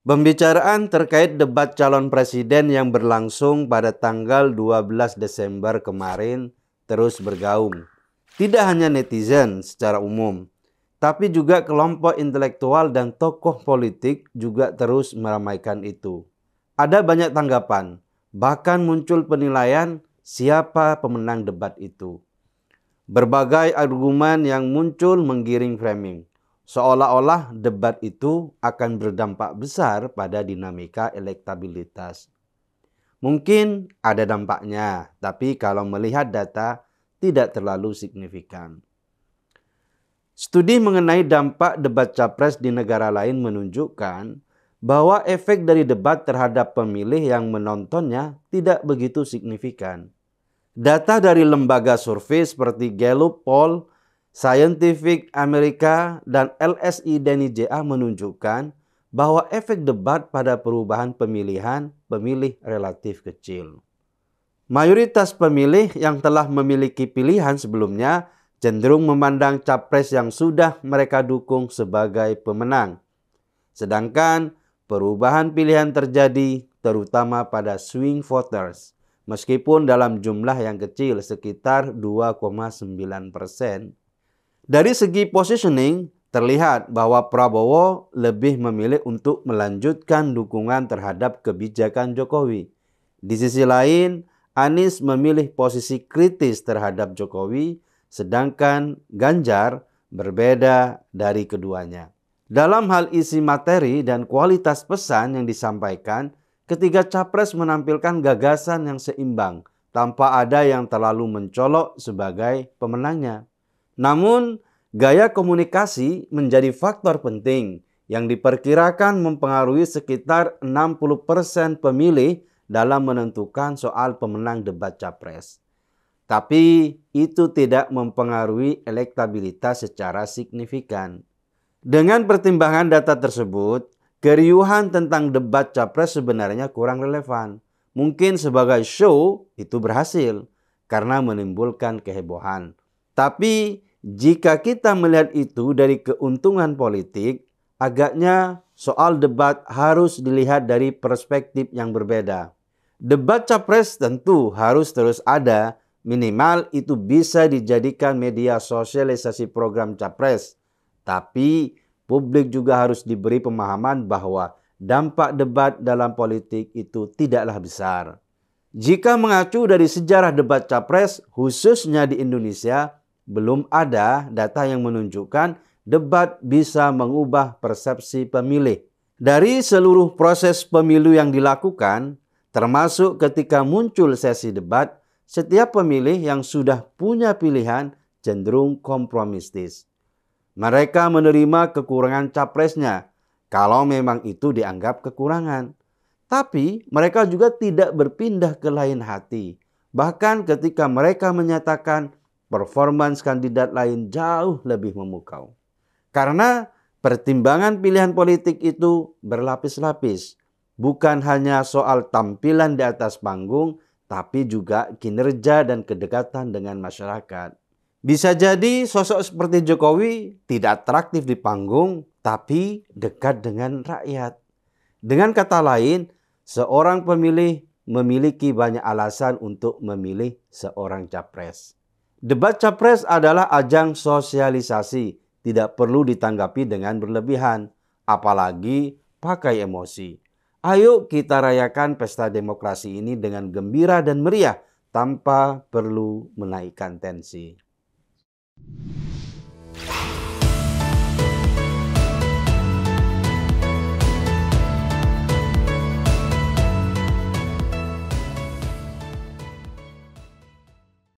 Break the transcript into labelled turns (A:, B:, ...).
A: Pembicaraan terkait debat calon presiden yang berlangsung pada tanggal 12 Desember kemarin terus bergaung. Tidak hanya netizen secara umum, tapi juga kelompok intelektual dan tokoh politik juga terus meramaikan itu. Ada banyak tanggapan, bahkan muncul penilaian siapa pemenang debat itu. Berbagai argumen yang muncul menggiring framing. Seolah-olah debat itu akan berdampak besar pada dinamika elektabilitas. Mungkin ada dampaknya, tapi kalau melihat data tidak terlalu signifikan. Studi mengenai dampak debat capres di negara lain menunjukkan bahwa efek dari debat terhadap pemilih yang menontonnya tidak begitu signifikan. Data dari lembaga survei seperti Gallup Poll, Scientific America, dan LSI Denny JA menunjukkan bahwa efek debat pada perubahan pemilihan pemilih relatif kecil. Mayoritas pemilih yang telah memiliki pilihan sebelumnya cenderung memandang capres yang sudah mereka dukung sebagai pemenang. Sedangkan perubahan pilihan terjadi terutama pada swing voters, meskipun dalam jumlah yang kecil sekitar 2,9%. Dari segi positioning, terlihat bahwa Prabowo lebih memilih untuk melanjutkan dukungan terhadap kebijakan Jokowi. Di sisi lain, Anies memilih posisi kritis terhadap Jokowi, sedangkan Ganjar berbeda dari keduanya. Dalam hal isi materi dan kualitas pesan yang disampaikan, ketiga capres menampilkan gagasan yang seimbang tanpa ada yang terlalu mencolok sebagai pemenangnya. Namun, gaya komunikasi menjadi faktor penting yang diperkirakan mempengaruhi sekitar 60% pemilih dalam menentukan soal pemenang debat capres. Tapi itu tidak mempengaruhi elektabilitas secara signifikan. Dengan pertimbangan data tersebut, keriuhan tentang debat capres sebenarnya kurang relevan. Mungkin sebagai show itu berhasil karena menimbulkan kehebohan. Tapi jika kita melihat itu dari keuntungan politik, agaknya soal debat harus dilihat dari perspektif yang berbeda. Debat capres tentu harus terus ada, minimal itu bisa dijadikan media sosialisasi program capres. Tapi publik juga harus diberi pemahaman bahwa dampak debat dalam politik itu tidaklah besar. Jika mengacu dari sejarah debat capres, khususnya di Indonesia, belum ada data yang menunjukkan debat bisa mengubah persepsi pemilih. Dari seluruh proses pemilu yang dilakukan, termasuk ketika muncul sesi debat, setiap pemilih yang sudah punya pilihan cenderung kompromistis. Mereka menerima kekurangan capresnya kalau memang itu dianggap kekurangan. Tapi mereka juga tidak berpindah ke lain hati. Bahkan ketika mereka menyatakan performans kandidat lain jauh lebih memukau. Karena pertimbangan pilihan politik itu berlapis-lapis. Bukan hanya soal tampilan di atas panggung, tapi juga kinerja dan kedekatan dengan masyarakat. Bisa jadi sosok seperti Jokowi tidak atraktif di panggung, tapi dekat dengan rakyat. Dengan kata lain, seorang pemilih memiliki banyak alasan untuk memilih seorang capres. Debat capres adalah ajang sosialisasi, tidak perlu ditanggapi dengan berlebihan, apalagi pakai emosi. Ayo kita rayakan pesta demokrasi ini dengan gembira dan meriah tanpa perlu menaikkan tensi.